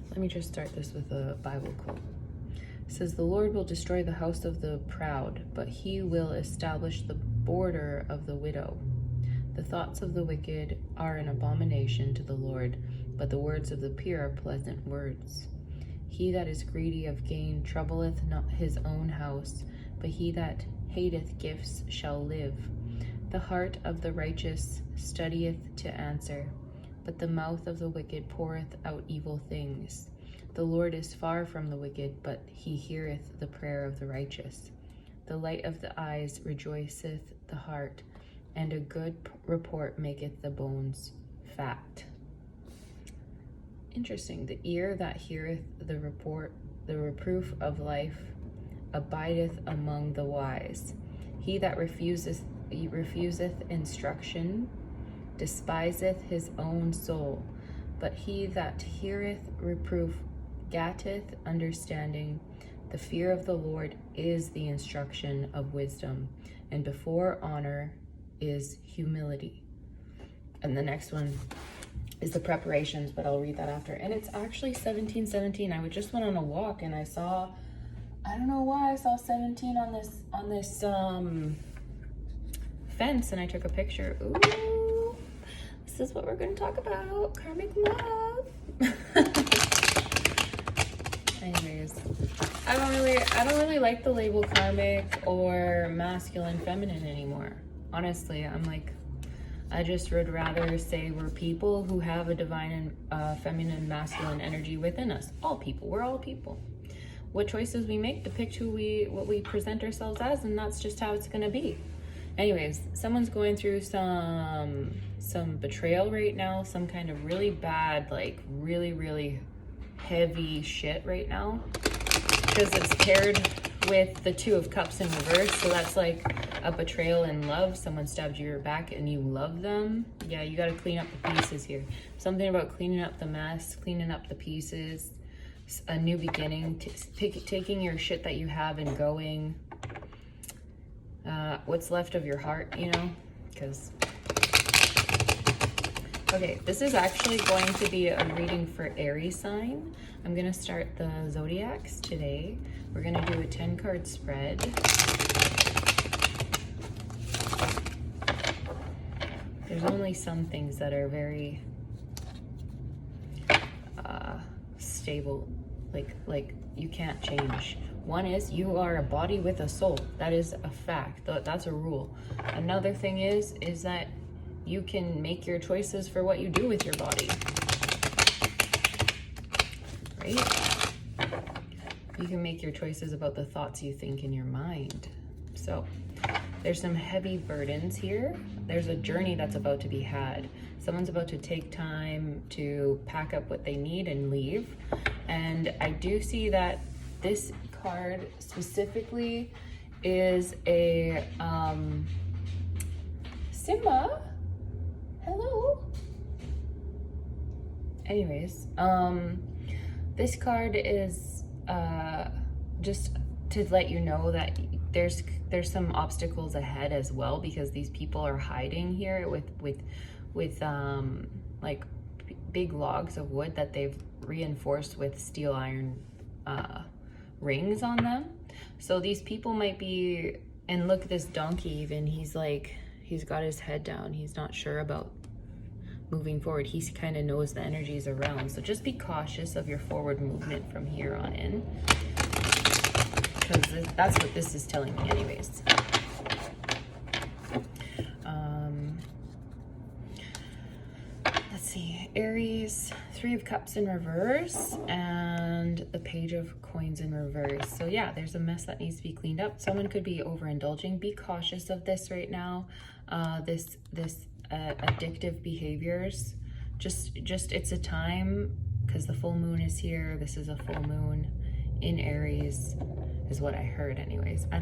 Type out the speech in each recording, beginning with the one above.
Let me just start this with a Bible quote. It says, "The Lord will destroy the house of the proud, but he will establish the border of the widow. The thoughts of the wicked are an abomination to the Lord, but the words of the pure are pleasant words. He that is greedy of gain troubleth not his own house, but he that hateth gifts shall live. The heart of the righteous studieth to answer, but the mouth of the wicked poureth out evil things. The Lord is far from the wicked, but he heareth the prayer of the righteous. The light of the eyes rejoiceth the heart, and a good report maketh the bones fat." Interesting. "The ear that heareth the reproof of life abideth among the wise. He that refuseth instruction despiseth his own soul, but he that heareth reproof getteth understanding. The fear of the Lord is the instruction of wisdom, and before honor is humility." And the next one is the preparations, but I'll read that after. And it's actually 1717. I just went on a walk and I saw, I don't know why I saw 17 on this fence, and I took a picture. Ooh, this is what we're going to talk about, karmic love. Anyways, I don't really like the label karmic or masculine, feminine anymore. Honestly, I'm like, I just would rather say we're people who have a divine and feminine, masculine energy within us. All people, we're all people. What choices we make depict what we present ourselves as, and that's just how it's gonna be. Anyways, someone's going through some betrayal right now, some kind of really bad, like really heavy shit right now, because it's paired with the Two of Cups in reverse. So that's like a betrayal in love. Someone stabbed you in your back and you love them. Yeah, you got to clean up the pieces here. Something about cleaning up the mess, cleaning up the pieces, a new beginning, taking your shit that you have and going. What's left of your heart, you know, because... Okay, this is actually going to be a reading for Aries sign. I'm going to start the zodiacs today. We're going to do a 10-card spread. There's only some things that are very stable, like you can't change. One is you are a body with a soul. That is a fact. That's a rule. Another thing is that you can make your choices for what you do with your body, right? You can make your choices about the thoughts you think in your mind. So there's some heavy burdens here. There's a journey that's about to be had. Someone's about to take time to pack up what they need and leave. And I do see that this card specifically is a Simba. Hello. Anyways, this card is just to let you know that there's some obstacles ahead as well, because these people are hiding here with like big logs of wood that they've reinforced with steel iron rings on them. So these people might be, and look at this donkey even, he's got his head down. He's not sure about moving forward. He kind of knows the energies around. So just be cautious of your forward movement from here on in, because that's what this is telling me anyways. Let's see, Aries, Three of Cups in reverse and the Page of Coins in reverse. So yeah, there's a mess that needs to be cleaned up. Someone could be overindulging. Be cautious of this right now. This addictive behaviors. Just it's a time, because the full moon is here. This is a full moon in Aries, is what I heard anyways. I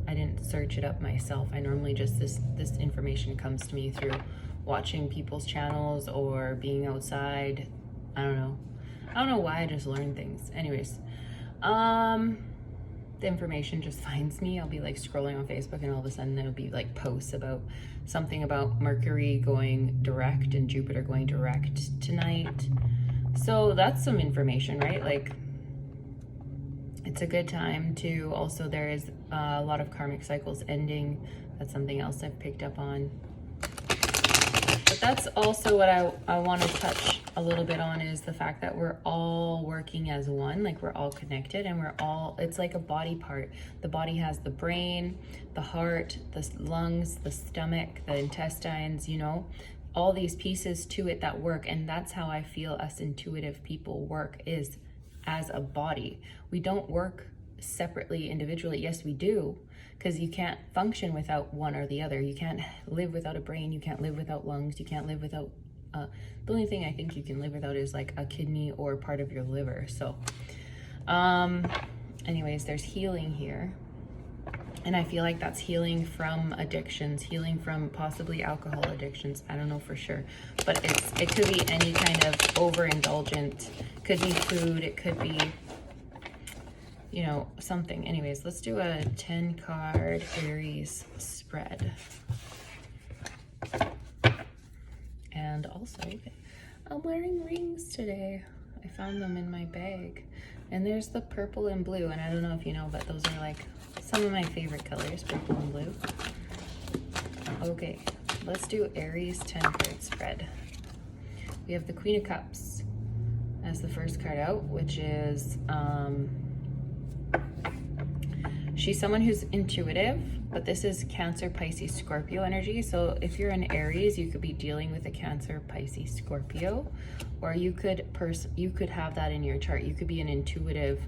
didn't search it up myself. I normally just, this information comes to me through watching people's channels or being outside. I don't know why, I just learn things. Anyways, the information just finds me. I'll be like scrolling on Facebook and all of a sudden there'll be like posts about something about Mercury going direct and Jupiter going direct tonight. So that's some information, right? Like, it's a good time to also, there is a lot of karmic cycles ending. That's something else I've picked up on. But that's also what I want to touch a little bit on, is the fact that we're all working as one, like we're all connected, and we're all, it's like a body part. The body has the brain, the heart, the lungs, the stomach, the intestines, you know, all these pieces to it that work. And that's how I feel us intuitive people work, is as a body. We don't work separately, individually. Yes, we do, because you can't function without one or the other. You can't live without a brain, you can't live without lungs, you can't live without the only thing I think you can live without is like a kidney or part of your liver. So anyways, there's healing here, and I feel like that's healing from addictions, healing from possibly alcohol addictions. I don't know for sure, but it could be any kind of overindulgent, could be food, it could be, you know, something. Anyways, let's do a 10 card Aries spread. And also, I'm wearing rings today. I found them in my bag. And there's the purple and blue, and I don't know if you know, but those are like some of my favorite colors, purple and blue. Okay, let's do Aries 10 card spread. We have the Queen of Cups as the first card out, which is she's someone who's intuitive, but this is Cancer, Pisces, Scorpio energy. So if you're an Aries, you could be dealing with a Cancer, Pisces, Scorpio, or you could have that in your chart. You could be an intuitive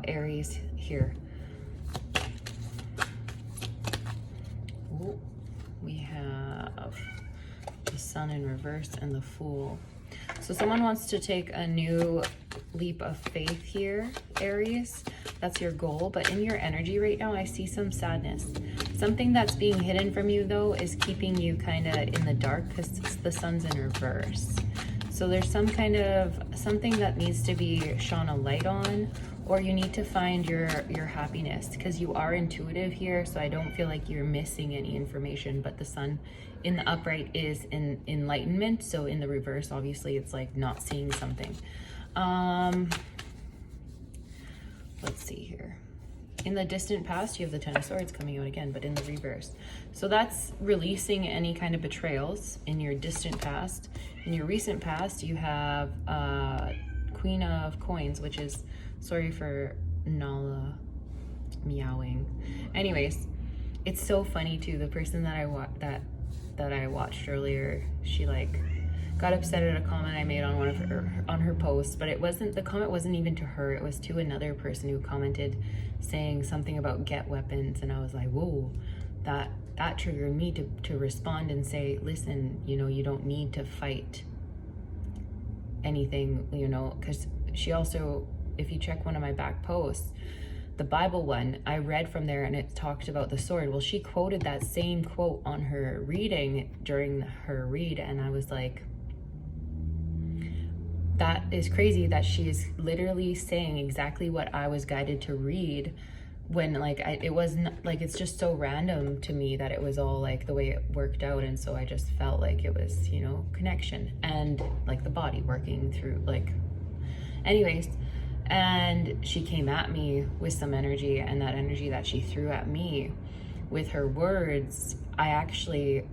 Aries here. Ooh, we have the Sun in reverse and the Fool. So someone wants to take a new leap of faith here, Aries. That's your goal. But in your energy right now, I see some sadness. Something that's being hidden from you, though, is keeping you kind of in the dark because the Sun's in reverse. So there's some kind of something that needs to be shone a light on, or you need to find your happiness, because you are intuitive here. So I don't feel like you're missing any information, but the Sun in the upright is in enlightenment. So in the reverse, obviously, it's like not seeing something. Let's see here. In the distant past, you have the Ten of Swords coming out again, but in the reverse. So that's releasing any kind of betrayals in your distant past. In your recent past, you have Queen of Coins, which is, sorry for Nala meowing. Anyways, it's so funny too. The person that I watched earlier, she like got upset at a comment I made on her post, but the comment wasn't even to her. It was to another person who commented saying something about get weapons, and I was like, whoa, that triggered me to respond and say, listen, you know, you don't need to fight anything, you know, because she also, if you check one of my back posts, the Bible one, I read from there and it talked about the sword. Well, she quoted that same quote on her reading during her read, and I was like, that is crazy that she is literally saying exactly what I was guided to read, when like it wasn't like, it's just so random to me that it was all like the way it worked out. And so I just felt like it was, you know, connection and like the body working through, like, anyways. And she came at me with some energy, and that energy that she threw at me with her words, I actually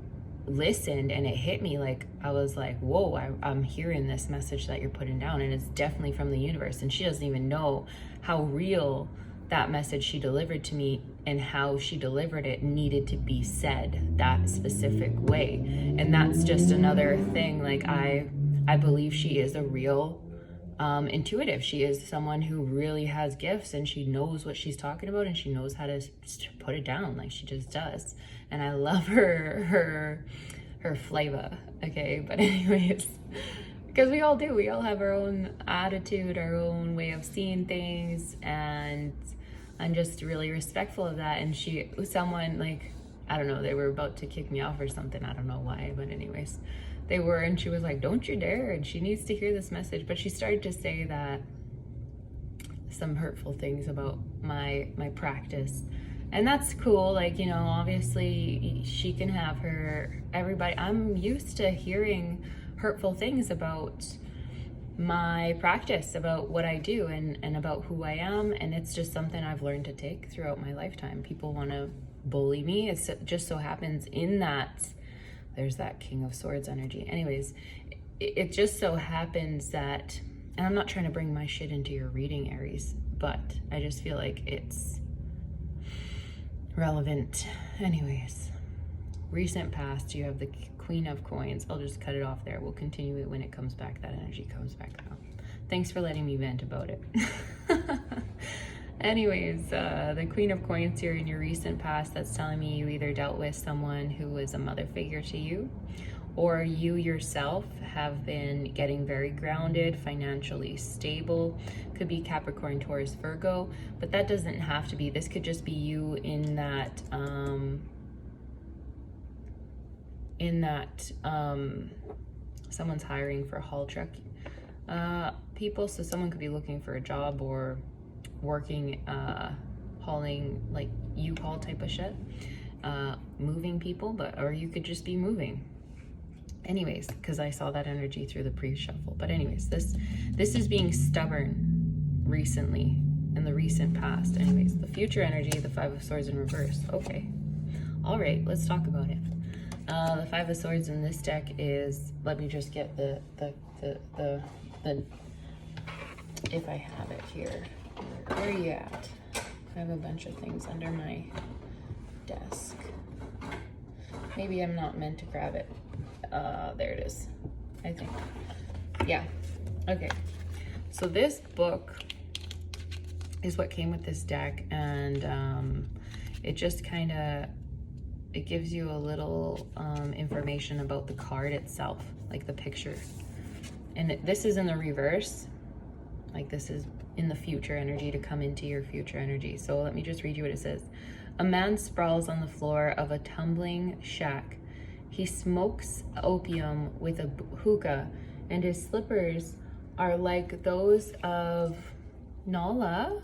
listened and it hit me. Like, I was like, whoa, I'm hearing this message that you're putting down, and it's definitely from the universe. And she doesn't even know how real that message she delivered to me and how she delivered it needed to be said that specific way. And that's just another thing. Like, I believe she is a real intuitive. She is someone who really has gifts, and she knows what she's talking about, and she knows how to put it down. Like, she just does. And I love her flavor. Okay, but anyways, because we all do, we all have our own attitude, our own way of seeing things, and I'm just really respectful of that. And she was someone, like, I don't know, they were about to kick me off or something, I don't know why, but anyways, they were, and she was like, don't you dare, and she needs to hear this message. But she started to say that some hurtful things about my practice, and that's cool. Like, you know, obviously she can have everybody, I'm used to hearing hurtful things about my practice, about what I do, and about who I am. And it's just something I've learned to take throughout my lifetime. People want to bully me. It just so happens in that there's that King of Swords energy. Anyways, it just so happens that, and I'm not trying to bring my shit into your reading, Aries, but I just feel like it's relevant. Anyways, recent past, you have the Queen of Coins. I'll just cut it off there. We'll continue it when it comes back. That energy comes back now. Thanks for letting me vent about it. Anyways, the Queen of Coins here in your recent past, that's telling me you either dealt with someone who was a mother figure to you, or you yourself have been getting very grounded, financially stable. Could be Capricorn, Taurus, Virgo, but that doesn't have to be. This could just be you in that someone's hiring for haul truck people. So someone could be looking for a job or working hauling, like U-Haul type of shit, moving people, or you could just be moving. Anyways, because I saw that energy through the pre-shuffle. But anyways, this is being stubborn recently, in the recent past. Anyways, the future energy, the Five of Swords in reverse. Okay, all right, let's talk about it. The Five of Swords in this deck is, let me just get the if I have it here. Where are you at? I have a bunch of things under my desk. Maybe I'm not meant to grab it. There it is, I think. Yeah, okay. So this book is what came with this deck, and it just kind of, it gives you a little information about the card itself, like the picture. And this is in the reverse, like this is in the future energy, to come into your future energy. So let me just read you what it says. A man sprawls on the floor of a tumbling shack. He smokes opium with a hookah, and his slippers are like those of Nala,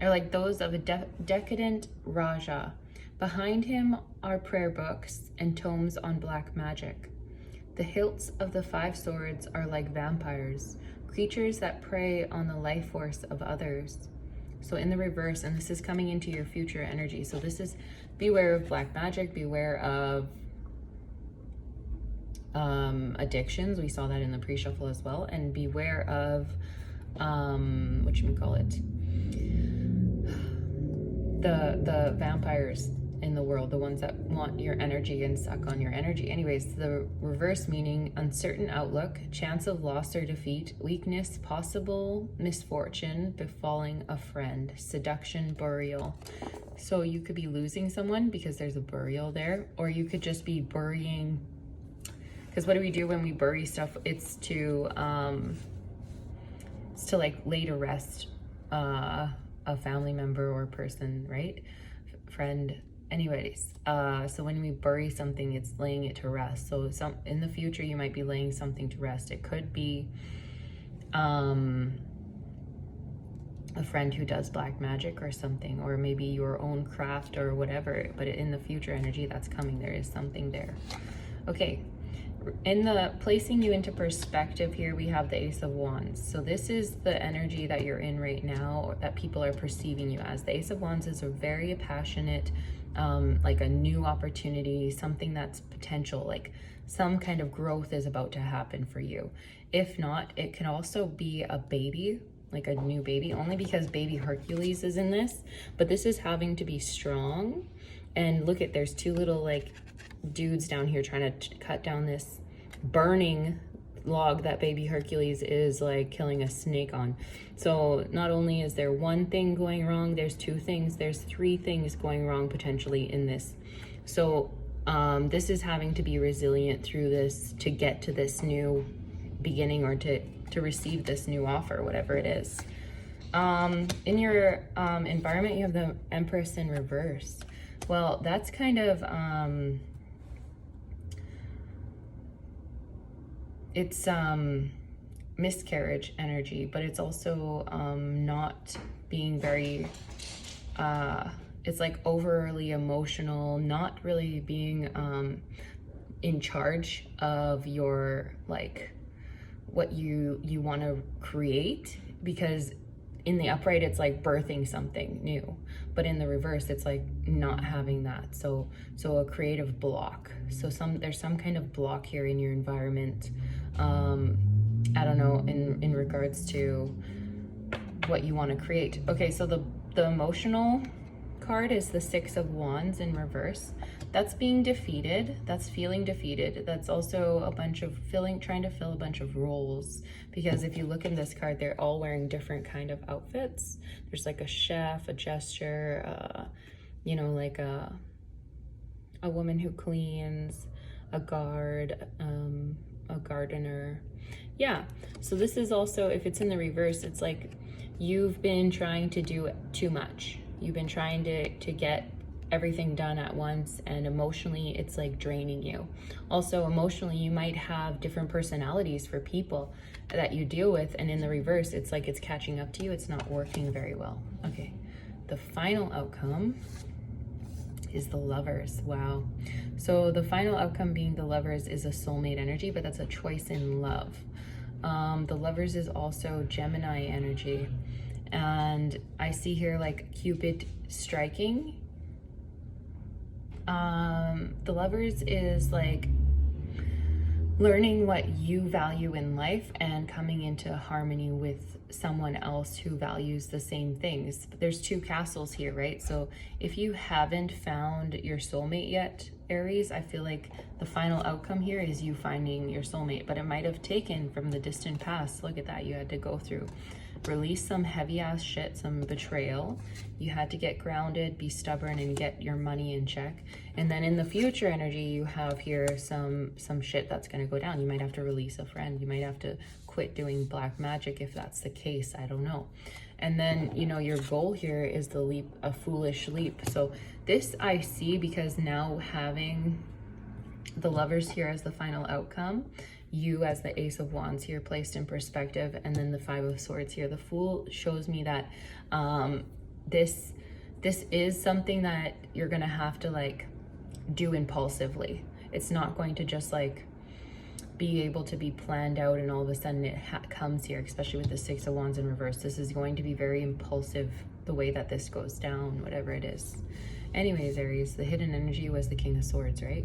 or like those of a decadent Raja. Behind him are prayer books and tomes on black magic. The hilts of the Five Swords are like vampires, creatures that prey on the life force of others. So in the reverse, and this is coming into your future energy. So this is, beware of black magic, beware of addictions. We saw that in the pre-shuffle as well. And beware of, the vampires in the world, the ones that want your energy and suck on your energy. Anyways, the reverse meaning uncertain outlook, chance of loss or defeat, weakness, possible misfortune befalling a friend, seduction, burial. So you could be losing someone because there's a burial there, or you could just be burying, because what do we do when we bury stuff? It's to like lay to rest a family member or person, right? Friend. Anyways, so when we bury something, it's laying it to rest. So in the future, you might be laying something to rest. It could be a friend who does black magic or something, or maybe your own craft or whatever. But in the future energy that's coming, there is something there. Okay, in the placing you into perspective here, we have the Ace of Wands. So this is the energy that you're in right now, that people are perceiving you as. The Ace of Wands is a very passionate, like a new opportunity, something that's potential, like some kind of growth is about to happen for you. If not, it can also be a baby, like a new baby, only because baby Hercules is in this. But this is having to be strong. And look at, there's two little like dudes down here trying to cut down this burning log that baby Hercules is like killing a snake on. So not only is there one thing going wrong, there's two things, there's three things going wrong potentially in this. So this is having to be resilient through this to get to this new beginning, or to receive this new offer, whatever it is. In your environment, you have the Empress in reverse. Well, that's kind of it's miscarriage energy, but it's also not being very, it's like overly emotional, not really being in charge of your, like, what you want to create, because in the upright it's like birthing something new, but in the reverse it's like not having that. So a creative block. So there's some kind of block here in your environment. I don't know, in regards to what you want to create. Okay, so the emotional card is the Six of Wands in reverse. That's being defeated. That's feeling defeated. That's also a bunch of trying to fill a bunch of roles, because if you look in this card, they're all wearing different kind of outfits. There's like a chef, a jester, you know, like a woman who cleans, a guard, a gardener. Yeah, so this is also, if it's in the reverse, it's like you've been trying to do too much. You've been trying to get everything done at once, and emotionally it's like draining you. Also emotionally, you might have different personalities for people that you deal with, and in the reverse it's like it's catching up to you. It's not working very well. Okay, the final outcome is the Lovers. Wow. So the final outcome being the Lovers is a soulmate energy, but that's a choice in love. The Lovers is also Gemini energy, and I see here like Cupid striking. The Lovers is like learning what you value in life and coming into harmony with someone else who values the same things. There's two castles here, right? So if you haven't found your soulmate yet, Aries, I feel like the final outcome here is you finding your soulmate, but it might have taken from the distant past. Look at that. You had to go through, release some heavy ass shit, some betrayal. You had to get grounded, be stubborn, and get your money in check. And then in the future energy, you have here some shit that's going to go down. You might have to release a friend. You might have to quit doing black magic if that's the case. I don't know. And then, you know, your goal here is the leap, a foolish leap. So this I see, because now having the Lovers here as the final outcome, you as the Ace of Wands here placed in perspective, and then the Five of Swords here, the Fool shows me that this is something that you're gonna have to like do impulsively. It's not going to just like be able to be planned out and all of a sudden it comes here, especially with the Six of Wands in reverse. This is going to be very impulsive, the way that this goes down, whatever it is. Anyways, Aries, the hidden energy was the King of Swords, right?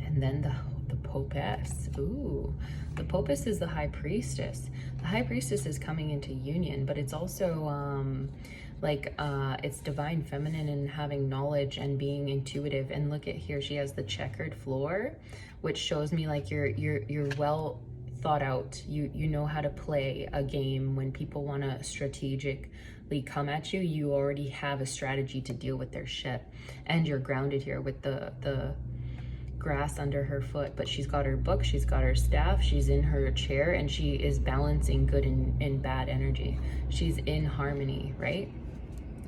And then the Popess. Ooh, the Popess is the High Priestess. The High Priestess is coming into union, but it's also it's divine feminine and having knowledge and being intuitive. And look at here, she has the checkered floor, which shows me like you're well thought out. You know how to play a game. When people want to strategically come at you, you already have a strategy to deal with their shit. And you're grounded here with the grass under her foot, but she's got her book, she's got her staff, she's in her chair, and she is balancing good and bad energy. She's in harmony, right?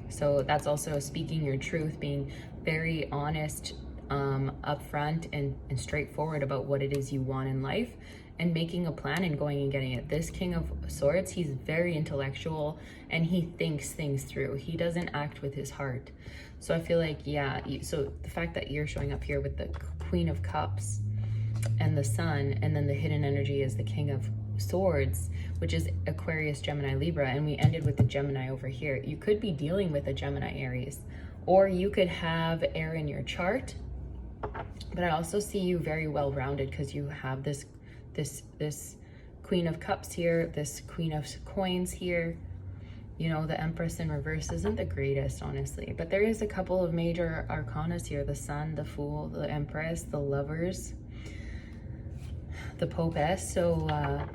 So that's also speaking your truth, being very honest, upfront and straightforward about what it is you want in life, and making a plan and going and getting it. This King of Swords, he's very intellectual and he thinks things through. He doesn't act with his heart. So I feel like, yeah, so the fact that you're showing up here with the Queen of Cups and the Sun, and then the hidden energy is the King of Swords, which is Aquarius, Gemini, Libra, and we ended with the Gemini over here. You could be dealing with a Gemini, Aries, or you could have air in your chart, but I also see you very well-rounded, because you have this Queen of Cups here, this Queen of Coins here. You know, the Empress in reverse isn't the greatest, honestly, but there is a couple of major arcanas here: the Sun, the Fool, the Empress, the Lovers, the Popess. So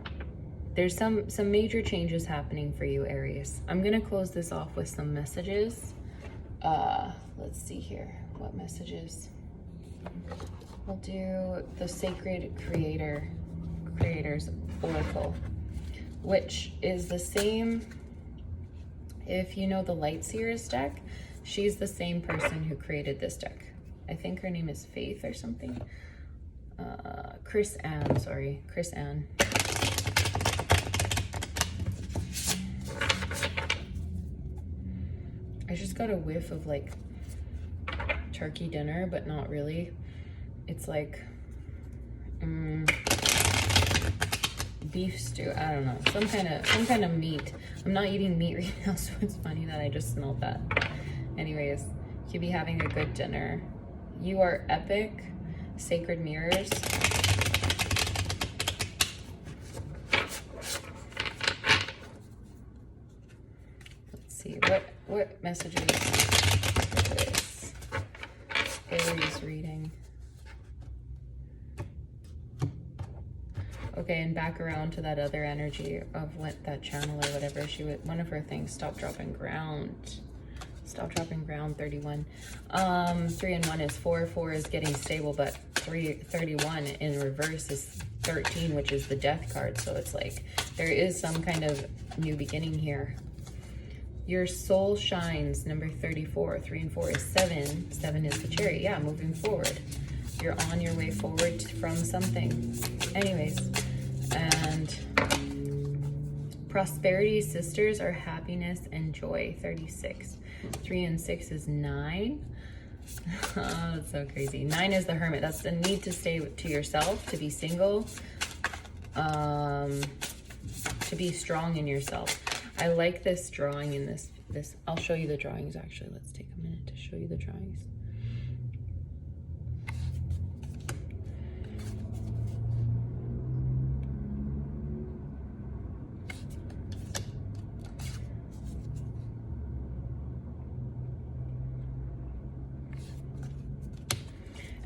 there's some major changes happening for you, Aries. I'm gonna close this off with some messages. Let's see here, what messages? We'll do the Sacred Creator's Oracle, which is the same. If you know the Light Seers deck, she's the same person who created this deck. I think her name is Faith or something. Chris Ann. I just got a whiff of like turkey dinner, but not really. It's like beef stew. I don't know. Some kind of meat. I'm not eating meat right now, so it's funny that I just smelled that. Anyways, you could be having a good dinner. You are epic. Sacred mirrors. Let's see. What messages for this Aries reading? Okay, and back around to that other energy of what that channel or whatever she would, one of her things, stop, dropping ground. Stop, dropping ground, 31. 3 and 1 is 4. 4 is getting stable, but 31 in reverse is 13, which is the death card. So it's like there is some kind of new beginning here. Your soul shines, number 34. 3 and 4 is 7. 7 is the Chariot. Yeah, moving forward. You're on your way forward from something. Anyways, and prosperity sisters are happiness and joy, 36. 3 and 6 is 9. Oh, that's so crazy. 9 is the Hermit. That's the need to stay to yourself, to be single, to be strong in yourself. I like this drawing in this. I'll show you the drawings actually. Let's take a minute to show you the drawings.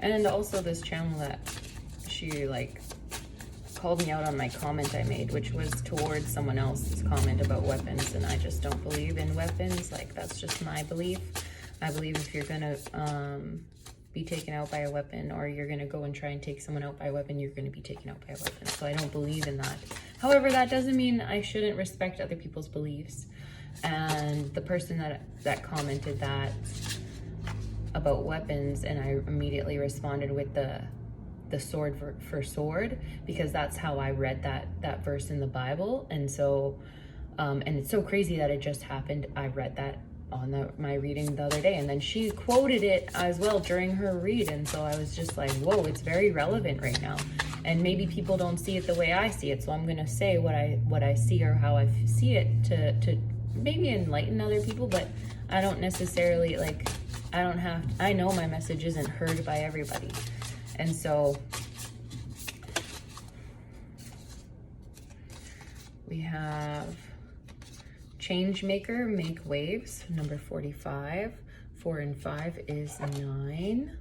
And also this channel that she like called me out on my comment I made, which was towards someone else's comment about weapons, and I just don't believe in weapons. Like, that's just my belief. I believe if you're gonna be taken out by a weapon, or you're gonna go and try and take someone out by a weapon, you're gonna be taken out by a weapon. So I don't believe in that. However, that doesn't mean I shouldn't respect other people's beliefs. And the person that commented that about weapons, and I immediately responded with the sword for sword, because that's how I read that verse in the Bible. And so and it's so crazy that it just happened. I read that on my reading the other day, and then she quoted it as well during her read, and so I was just like, whoa, it's very relevant right now. And maybe people don't see it the way I see it, so I'm gonna say what I see or how I see it to maybe enlighten other people. But I don't necessarily, like, I know my message isn't heard by everybody. And so we have change maker, make waves, number 45. 4 and 5 is 9.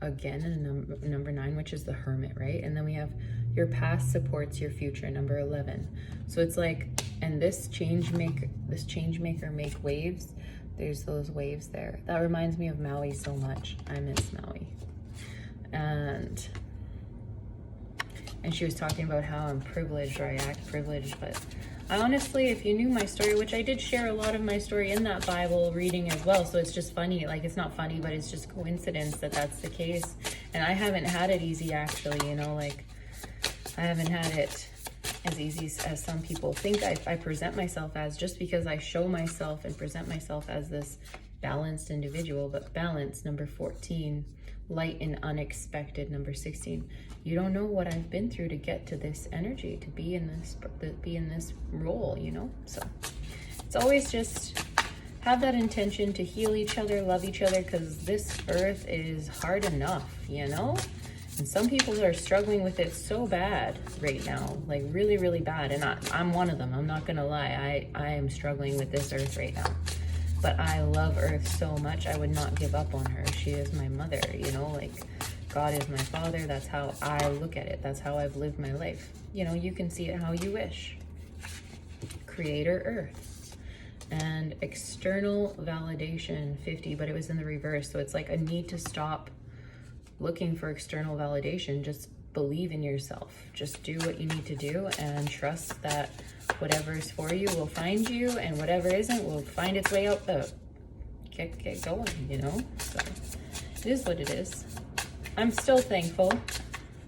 Again, number 9, which is the Hermit, right? And then we have your past supports your future, number 11. So it's like, and this change maker make waves. There's those waves there. That reminds me of Maui so much. I miss Maui. And she was talking about how I'm privileged, or I act privileged, but I honestly, if you knew my story, which I did share a lot of my story in that Bible reading as well, so it's just funny, like, it's not funny, but it's just coincidence that that's the case. And I haven't had it easy, actually, you know, like, I haven't had it as easy as some people think I present myself as, just because I show myself and present myself as this balanced individual. But balance, number 14. Light and unexpected, number 16. You don't know what I've been through to get to this energy, to be in this role, you know? So it's always just have that intention to heal each other, love each other, because this earth is hard enough, you know? And some people are struggling with it so bad right now, like really, really bad. And I'm one of them. I'm not gonna lie. I am struggling with this earth right now. But I love Earth so much, I would not give up on her. She is my mother, you know, like, God is my father. That's how I look at it. That's how I've lived my life. You know, you can see it how you wish. Creator Earth. And external validation, 50, but it was in the reverse. So it's like a need to stop looking for external validation. Just believe in yourself. Just do what you need to do and trust that whatever is for you will find you, and whatever isn't will find its way out the get going, you know? So it is what it is. I'm still thankful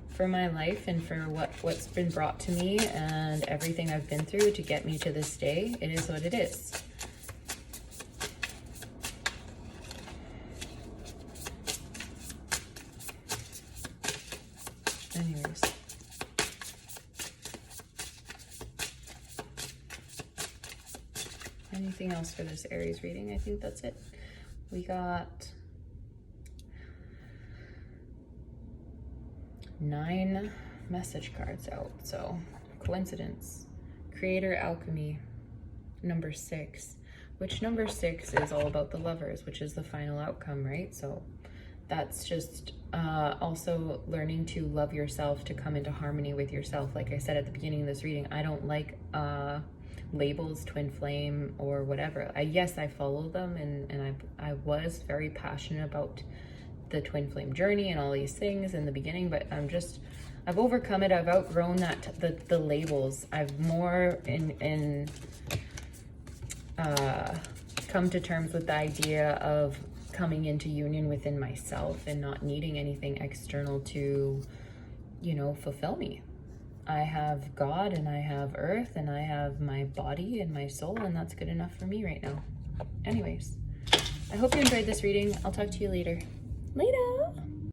for my life and for what's been brought to me and everything I've been through to get me to this day. It is what it is. Anyways. anything else for this Aries reading. I think that's it. We got 9 message cards out. So coincidence, creator, alchemy, number 6, which number 6 is all about the lovers, which is the final outcome, right? So that's just also learning to love yourself, to come into harmony with yourself. Like I said at the beginning of this reading, I don't like labels, twin flame or whatever. Yes, I follow them, and I was very passionate about the twin flame journey and all these things in the beginning, but I've overcome it. I've outgrown that, the labels. I've more come to terms with the idea of coming into union within myself and not needing anything external to, you know, fulfill me. I have God and I have earth and I have my body and my soul, and that's good enough for me right now. Anyways, I hope you enjoyed this reading. I'll talk to you later. Later!